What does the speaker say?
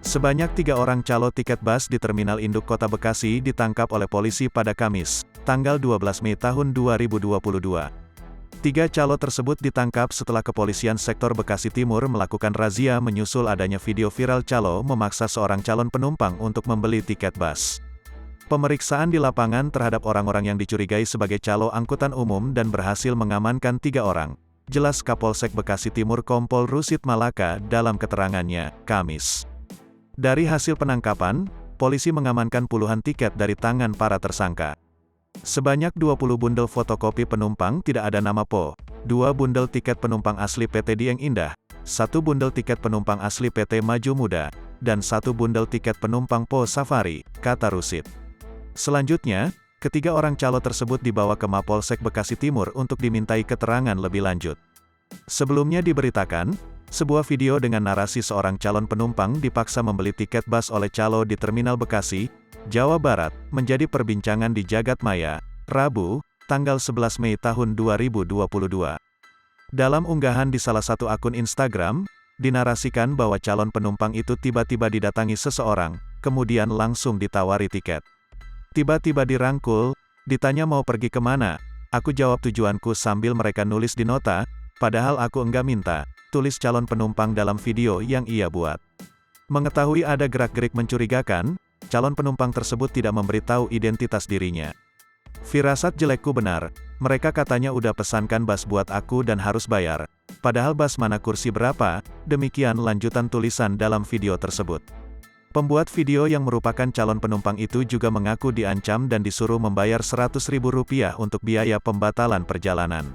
Sebanyak 3 orang calo tiket bus di Terminal Induk Kota Bekasi ditangkap oleh polisi pada Kamis, tanggal 12 Mei tahun 2022. 3 calo tersebut ditangkap setelah kepolisian sektor Bekasi Timur melakukan razia menyusul adanya video viral calo memaksa seorang calon penumpang untuk membeli tiket bus. Pemeriksaan di lapangan terhadap orang-orang yang dicurigai sebagai calo angkutan umum dan berhasil mengamankan 3 orang. Jelas Kapolsek Bekasi Timur Kompol Rusid Malaka dalam keterangannya, Kamis. Dari hasil penangkapan, polisi mengamankan puluhan tiket dari tangan para tersangka. Sebanyak 20 bundel fotokopi penumpang tidak ada nama PO, 2 bundel tiket penumpang asli PT Dieng Indah, 1 bundel tiket penumpang asli PT Maju Muda, dan 1 bundel tiket penumpang PO Safari, kata Rusid. Selanjutnya, ketiga orang calo tersebut dibawa ke Mapolsek Bekasi Timur untuk dimintai keterangan lebih lanjut. Sebelumnya diberitakan, sebuah video dengan narasi seorang calon penumpang dipaksa membeli tiket bus oleh calo di Terminal Bekasi, Jawa Barat, menjadi perbincangan di jagat maya, Rabu, tanggal 11 Mei tahun 2022. Dalam unggahan di salah satu akun Instagram, dinarasikan bahwa calon penumpang itu tiba-tiba didatangi seseorang, kemudian langsung ditawari tiket. Tiba-tiba dirangkul, ditanya mau pergi kemana, aku jawab tujuanku sambil mereka nulis di nota, padahal aku enggak minta, tulis calon penumpang dalam video yang ia buat. Mengetahui ada gerak-gerik mencurigakan, calon penumpang tersebut tidak memberitahu identitas dirinya. Firasat jelekku benar, mereka katanya udah pesankan bus buat aku dan harus bayar, padahal bus mana kursi berapa, demikian lanjutan tulisan dalam video tersebut. Pembuat video yang merupakan calon penumpang itu juga mengaku diancam dan disuruh membayar Rp100.000 untuk biaya pembatalan perjalanan.